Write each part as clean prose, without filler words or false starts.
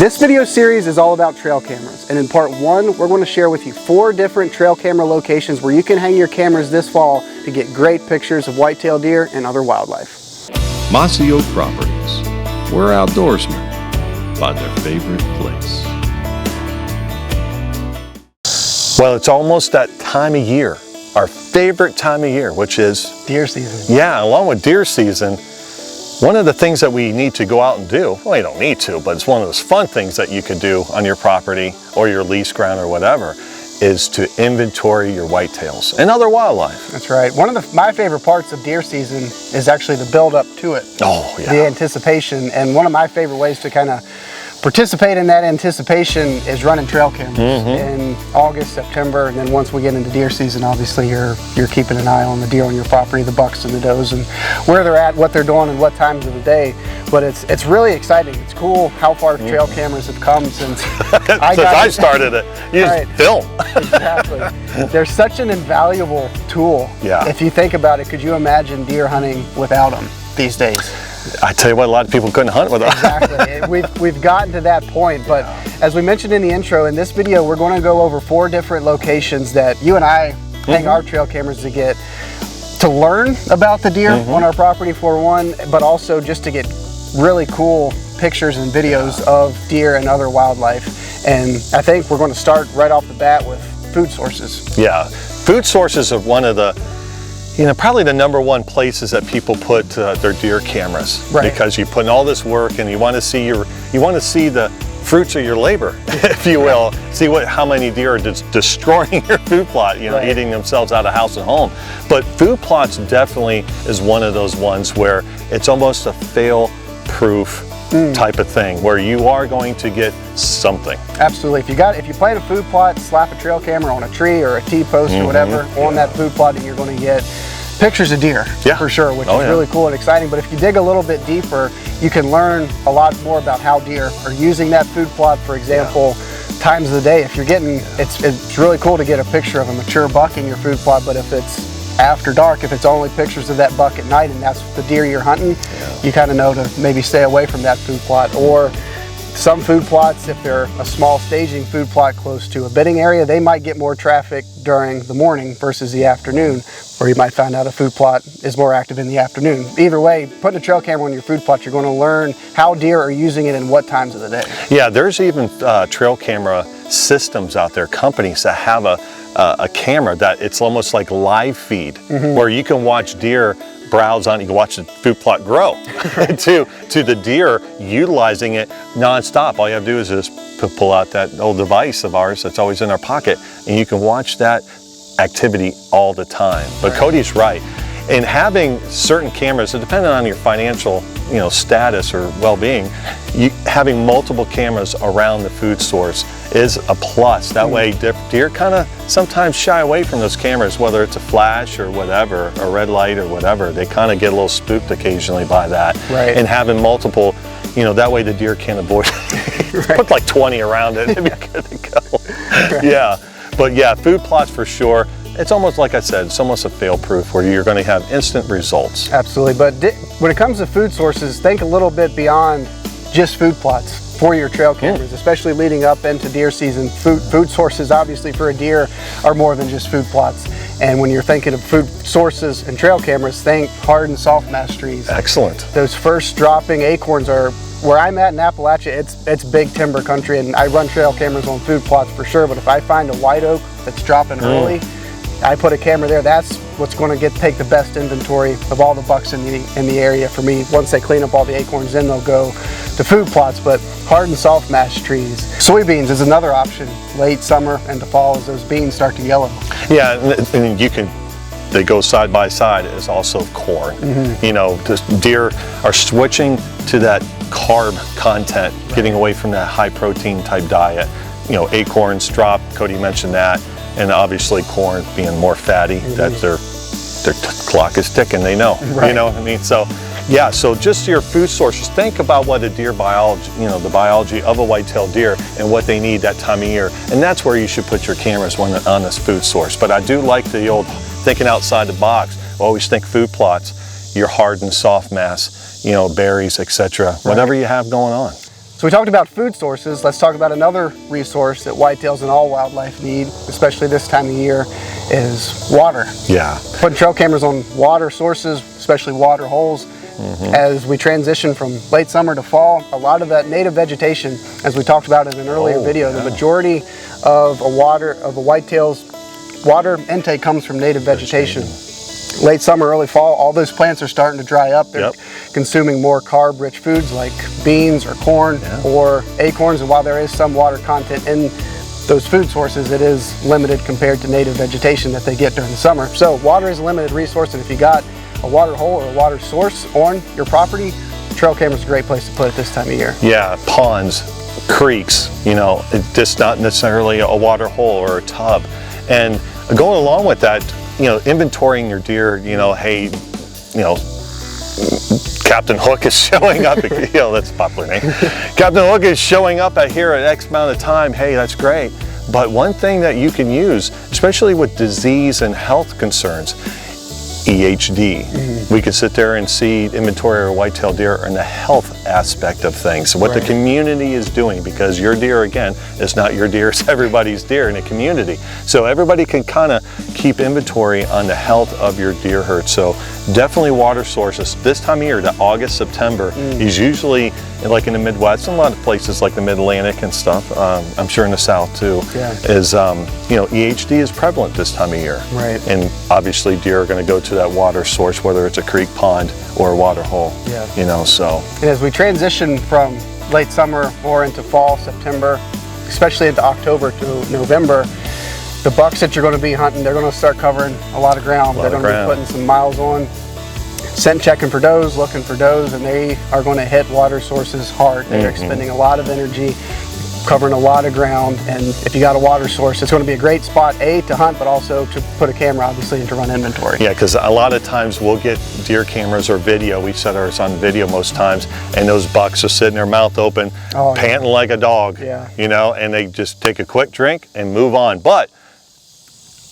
This video series is all about trail cameras, and in part 1 we're going to share with you 4 different trail camera locations where you can hang your cameras this fall to get great pictures of whitetail deer and other wildlife. Mossy Oak Properties, where outdoorsmen find their favorite place. Well, it's almost that time of year, our favorite time of year, which is deer season. Yeah, along with deer season, one of the things that we need to go out and do, well, you don't need to, but it's one of those fun things that you could do on your property or your lease ground or whatever, is to inventory your whitetails and other wildlife. That's right. One of my favorite parts of deer season is actually the build up to it. Oh, yeah. The anticipation, and one of my favorite ways to kind of participate in that anticipation is running trail cameras in August, September, and then once we get into deer season, obviously you're keeping an eye on the deer on your property, the bucks and the does, and where they're at, what they're doing, and what times of the day. But it's really exciting. It's cool how far trail cameras have come since I started it. You just film. Exactly. They're such an invaluable tool. Yeah. If you think about it, could you imagine deer hunting without them these days? I tell you what, a lot of people couldn't hunt with them. Exactly. We've gotten to that point, but as we mentioned in the intro, in this video we're going to go over 4 different locations that you and I hang our trail cameras to learn about the deer on our property for one, but also just to get really cool pictures and videos of deer and other wildlife. And I think we're going to start right off the bat with food sources. Yeah, food sources are one of the, probably the #1 places that people put their deer cameras, because you put in all this work and you want to see the fruits of your labor, if you will. See how many deer are destroying your food plot, eating themselves out of house and home. But food plots definitely is one of those ones where it's almost a fail-proof type of thing, where you are going to get something. Absolutely. If you plant a food plot, slap a trail camera on a tree or a T-post or whatever on that food plot, and you're going to get pictures of deer for sure, which is really cool and exciting. But if you dig a little bit deeper, you can learn a lot more about how deer are using that food plot. For example, times of the day. If you're getting, it's really cool to get a picture of a mature buck in your food plot, but if it's after dark, if it's only pictures of that buck at night and that's the deer you're hunting, you kind of know to maybe stay away from that food plot. Or some food plots, if they're a small staging food plot close to a bedding area, they might get more traffic during the morning versus the afternoon, or you might find out a food plot is more active in the afternoon. Either way, putting a trail camera on your food plot, you're going to learn how deer are using it and what times of the day. Yeah, there's even trail camera systems out there, companies that have a camera that it's almost like live feed, where you can watch deer browse on, you can watch the food plot grow to the deer utilizing it nonstop. All you have to do is just pull out that old device of ours that's always in our pocket, and you can watch that activity all the time. But Cody's right. And having certain cameras, depending on your financial status or well-being, having multiple cameras around the food source is a plus. That way deer kind of sometimes shy away from those cameras, whether it's a flash or whatever, a red light or whatever. They kind of get a little spooked occasionally by that. And having multiple, that way the deer can't avoid it. Put like 20 around it and be good to go. Yeah, but yeah, food plots for sure. It's almost, like I said, it's almost a fail-proof where you're going to have instant results. Absolutely, but when it comes to food sources, think a little bit beyond just food plots for your trail cameras, especially leading up into deer season. Food sources, obviously, for a deer are more than just food plots. And when you're thinking of food sources and trail cameras, think hard and soft mass trees. Excellent. Those first dropping acorns are, where I'm at in Appalachia, it's big timber country, and I run trail cameras on food plots for sure, but if I find a white oak that's dropping early, I put a camera there. That's what's going to take the best inventory of all the bucks in the area for me. Once they clean up all the acorns, then they'll go to food plots. But hard and soft mash trees. Soybeans is another option late summer and to fall as those beans start to yellow. Yeah, and they go side by side as also corn. The deer are switching to that carb content, getting away from that high protein type diet. Acorns drop, Cody mentioned that. And obviously corn being more fatty, that their clock is ticking, they know. You know what I mean? So yeah, so just your food sources, think about what a deer biology, the biology of a whitetail deer and what they need that time of year. And that's where you should put your cameras on this food source. But I do like the old thinking outside the box. Always think food plots, your hard and soft mass, berries, etc. Whatever you have going on. So we talked about food sources. Let's talk about another resource that whitetails and all wildlife need, especially this time of year, is water. Yeah. Putting trail cameras on water sources, especially water holes. As we transition from late summer to fall, a lot of that native vegetation, as we talked about in an earlier video, the majority of a whitetail's water intake comes from native vegetation. Late summer, early fall, all those plants are starting to dry up. They're consuming more carb-rich foods like beans or corn or acorns, and while there is some water content in those food sources, it is limited compared to native vegetation that they get during the summer. So water is a limited resource, and if you got a water hole or a water source on your property, trail camera is a great place to put it this time of year. Yeah, ponds, creeks, you know, just not necessarily a water hole or a tub. And going along with that, you know, inventorying your deer, you know, hey, you know, Captain Hook is showing up, you know, that's a popular name. Captain Hook is showing up at here at X amount of time, hey, that's great. But one thing that you can use, especially with disease and health concerns, EHD. We could sit there and see inventory or whitetail deer and the health aspect of things, what the community is doing, because your deer, again, is not your deer, it's everybody's deer in a community. So everybody can kind of keep inventory on the health of your deer herd. So definitely water sources. This time of year, the August, September, is usually like in the Midwest and a lot of places like the Mid-Atlantic and stuff, I'm sure in the South too, is, you know, EHD is prevalent this time of year. Right. And obviously deer are going to go to that water source, whether it's a creek, pond, or a water hole, you know, so. And as we transition from late summer or into fall, September, especially into October to November, the bucks that you're going to be hunting, they're going to start covering a lot of ground. They're going to be putting some miles on, scent checking for does, looking for does, and they are going to hit water sources hard. They're expending a lot of energy, covering a lot of ground, and if you got a water source, it's going to be a great spot, A, to hunt, but also to put a camera, obviously, and to run inventory. Yeah, because a lot of times we'll get deer cameras or video, we set ours on video most times, and those bucks are sitting their mouth open, panting like a dog, you know, and they just take a quick drink and move on. But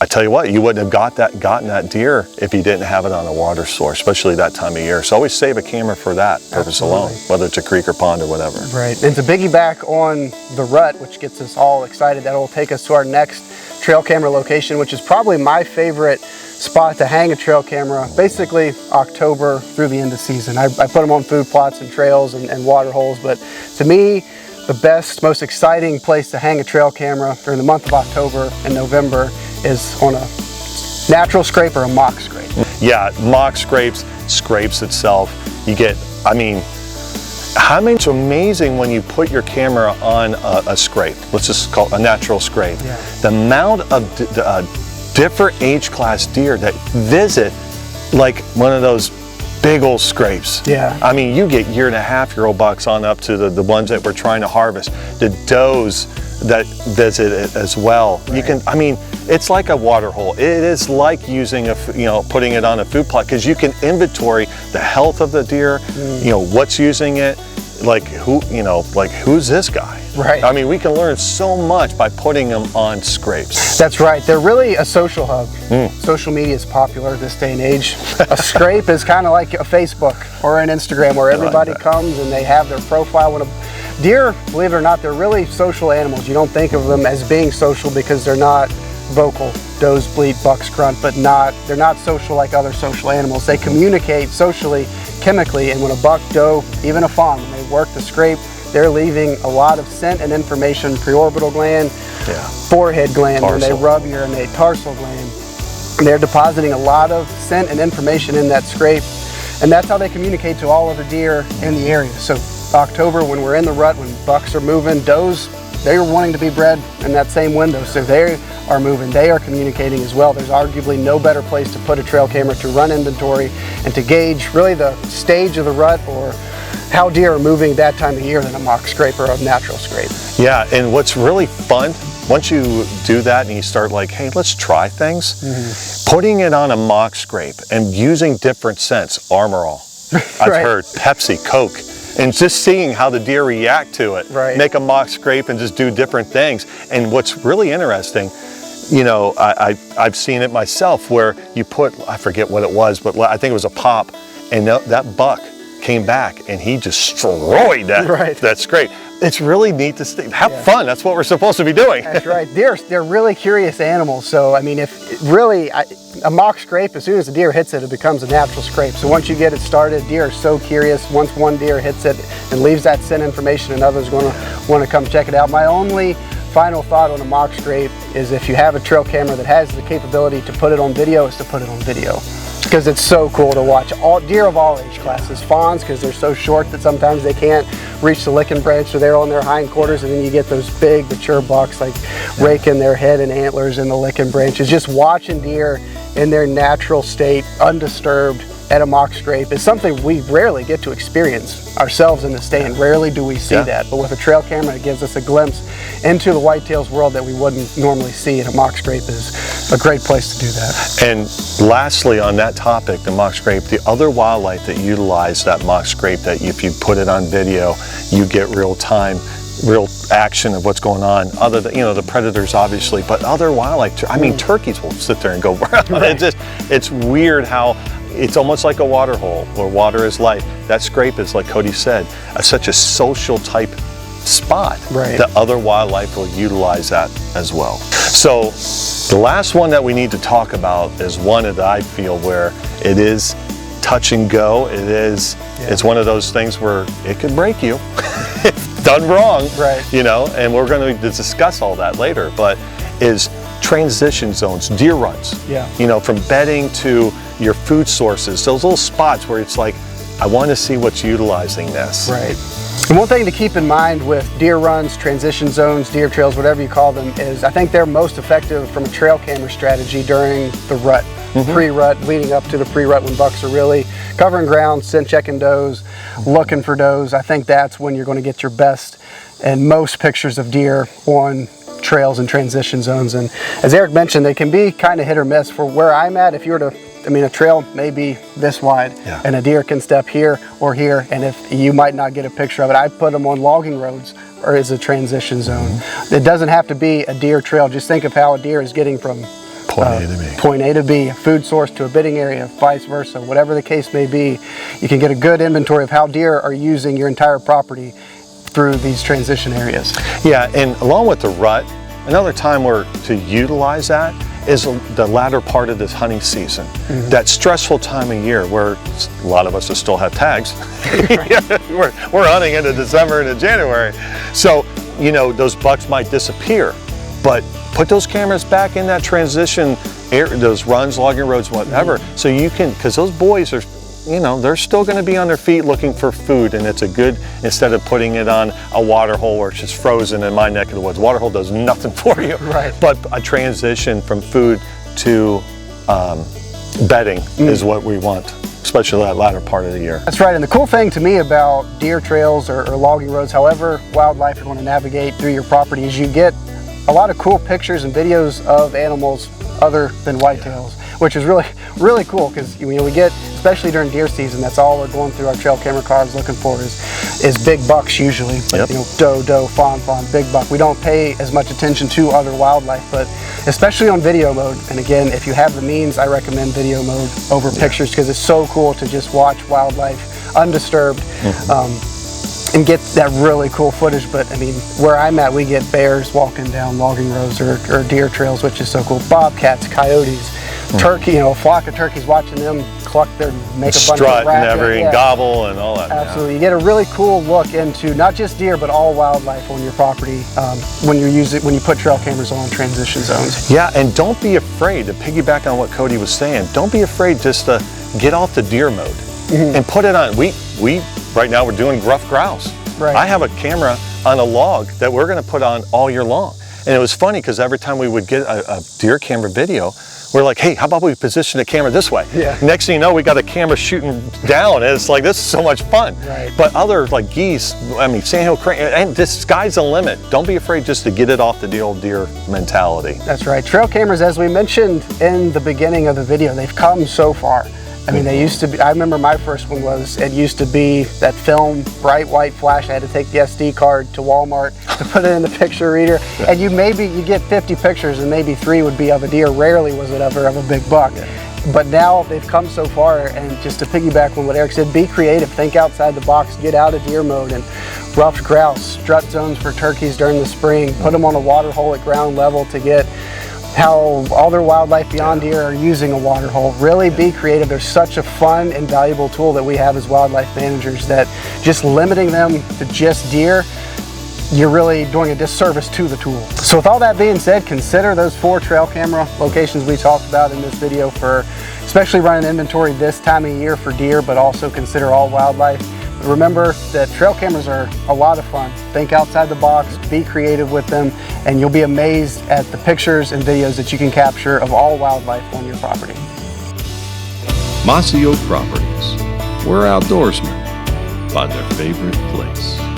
I tell you what, you wouldn't have gotten that deer if you didn't have it on a water source, especially that time of year. So always save a camera for that purpose alone, whether it's a creek or pond or whatever. Right, and to piggyback on the rut, which gets us all excited, that will take us to our next trail camera location, which is probably my favorite spot to hang a trail camera, basically October through the end of season. I put them on food plots and trails and water holes, but to me, the best, most exciting place to hang a trail camera during the month of October and November is on a natural scrape or a mock scrape. Yeah, mock scrapes itself. You get, I mean, how many, it's amazing when you put your camera on a scrape, let's just call it a natural scrape, the amount of different age class deer that visit like one of those big old scrapes. I mean, you get 1.5-year-old bucks on up to the ones that we're trying to harvest, the does that visit it as well. You can, I mean, it's like a water hole. It is like using a, you know, putting it on a food plot, because you can inventory the health of the deer, you know, what's using it, like who, you know, like who's this guy? I mean, we can learn so much by putting them on scrapes. That's right. They're really a social hub. Social media is popular this day and age. A scrape is kind of like a Facebook or an Instagram where everybody comes and they have their profile. When a deer, believe it or not, they're really social animals. You don't think of them as being social because they're not vocal. Does bleat, bucks grunt, but they're not social like other social animals. They communicate socially, chemically, and when a buck, doe, even a fawn, when they work the scrape, they're leaving a lot of scent and information, preorbital gland, forehead gland, when they rub urinate, tarsal gland. And they're depositing a lot of scent and information in that scrape, and that's how they communicate to all other deer in the area. So October, when we're in the rut, when bucks are moving, does, they're wanting to be bred in that same window, so they are moving, they are communicating as well. There's arguably no better place to put a trail camera to run inventory and to gauge really the stage of the rut or how deer are moving that time of year than a mock scrape or a natural scrape. Yeah, and what's really fun, once you do that and you start like, hey, let's try things, putting it on a mock scrape and using different scents, Armor All, I've heard, Pepsi, Coke, and just seeing how the deer react to it, make a mock scrape and just do different things. And what's really interesting, you know, I've seen it myself where you put, I forget what it was, but I think it was a pop, and that buck came back and he destroyed that scrape. it's really neat to have fun. That's what we're supposed to be doing. That's right. They're really curious animals. So I mean, a mock scrape, as soon as a deer hits it, it becomes a natural scrape. So once you get it started, deer are so curious. Once one deer hits it and leaves that scent information, another's going to want to come check it out. My only final thought on a mock scrape is if you have a trail camera that has the capability to put it on video, is to put it on video. Because it's so cool to watch deer of all age classes. Fawns, because they're so short that sometimes they can't reach the licking branch, so they're on their hindquarters, and then you get those big mature bucks like raking their head and antlers in the licking branches. Just watching deer in their natural state, undisturbed, at a mock scrape is something we rarely get to experience ourselves in the stand. Rarely do we see that, but with a trail camera, it gives us a glimpse into the whitetails world that we wouldn't normally see, and a mock scrape is a great place to do that. And lastly, on that topic, the mock scrape, the other wildlife that utilize that mock scrape, that if you put it on video, you get real action of what's going on, other than, the predators obviously, but other wildlife. I mean, turkeys will sit there and go, it's weird how it's almost like a water hole where water is life. That scrape is, like Cody said, such a social type spot that other wildlife will utilize that as well. So the last one that we need to talk about is one that I feel where it is touch and go. It's one of those things where it could break you if done wrong, and we're going to discuss all that later, but is transition zones, deer runs, from bedding to your food sources, those little spots where it's like, I want to see what's utilizing this. Right. And one thing to keep in mind with deer runs, transition zones, deer trails, whatever you call them, is I think they're most effective from a trail camera strategy during the rut, pre-rut, leading up to the pre-rut, when bucks are really covering ground, scent checking does, looking for does. I think that's when you're going to get your best and most pictures of deer on trails and transition zones. And as Eric mentioned, they can be kind of hit or miss. For where I'm at, if you were to, a trail may be this wide and a deer can step here or here, and if you might not get a picture of it, I put them on logging roads or as a transition zone. It doesn't have to be a deer trail. Just think of how a deer is getting from point A to B, a food source to a bedding area, vice versa, whatever the case may be. You can get a good inventory of how deer are using your entire property through these transition areas. Yeah, and along with the rut, another time where to utilize that is the latter part of this hunting season. That stressful time of year where a lot of us still have tags. we're hunting into December and into January. So, those bucks might disappear, but put those cameras back in that transition area, those runs, logging roads, whatever, so you can, because those boys are, they're still going to be on their feet looking for food, and it's a good, instead of putting it on a water hole where it's just frozen in my neck of the woods. Water hole does nothing for you. But a transition from food to bedding is what we want, especially that latter part of the year. That's right, and the cool thing to me about deer trails or logging roads, however wildlife you're going to navigate through your property, is you get a lot of cool pictures and videos of animals other than whitetails, which is really cool, because we get, especially during deer season, that's all we're going through our trail camera cars looking for is big bucks usually. Doe, fawn, big buck. We don't pay as much attention to other wildlife, but especially on video mode. And again, if you have the means, I recommend video mode over pictures, because it's so cool to just watch wildlife undisturbed. And get that really cool footage. But where I'm at, we get bears walking down logging roads or deer trails, which is so cool. Bobcats, coyotes, turkey, a flock of turkeys, watching them cluck their, make a bunch of racket, and gobble and all that. Absolutely, you get a really cool look into not just deer, but all wildlife on your property when you put trail cameras on transition zones. Yeah, and don't be afraid, to piggyback on what Cody was saying, don't be afraid just to get off the deer mode and put it on. We right now we're doing gruff grouse. I have a camera on a log that we're going to put on all year long. And it was funny because every time we would get a deer camera video, we're like, hey, how about we position the camera this way? Next thing you know, we got a camera shooting down, and it's like, this is so much fun. But other, like geese, sandhill crane, and this sky's the limit. Don't be afraid just to get it off the old deer mentality. That's right. Trail cameras, as we mentioned in the beginning of the video, they've come so far. They used to be, I remember my first one it used to be that film, bright white flash. I had to take the SD card to Walmart to put it in the picture reader. And you get 50 pictures and maybe 3 would be of a deer. Rarely was it ever of a big buck. But now they've come so far, and just to piggyback on what Eric said, be creative, think outside the box, get out of deer mode and ruffed grouse, strut zones for turkeys during the spring, put them on a water hole at ground level to get how all their wildlife beyond deer are using a water hole. Really be creative. There's such a fun and valuable tool that we have as wildlife managers that just limiting them to just deer, you're really doing a disservice to the tool. So with all that being said, consider those 4 trail camera locations we talked about in this video for especially running inventory this time of year for deer, but also consider all wildlife. Remember that trail cameras are a lot of fun. Think outside the box, be creative with them, and you'll be amazed at the pictures and videos that you can capture of all wildlife on your property. Mossy Oak Properties, where outdoorsmen find their favorite place.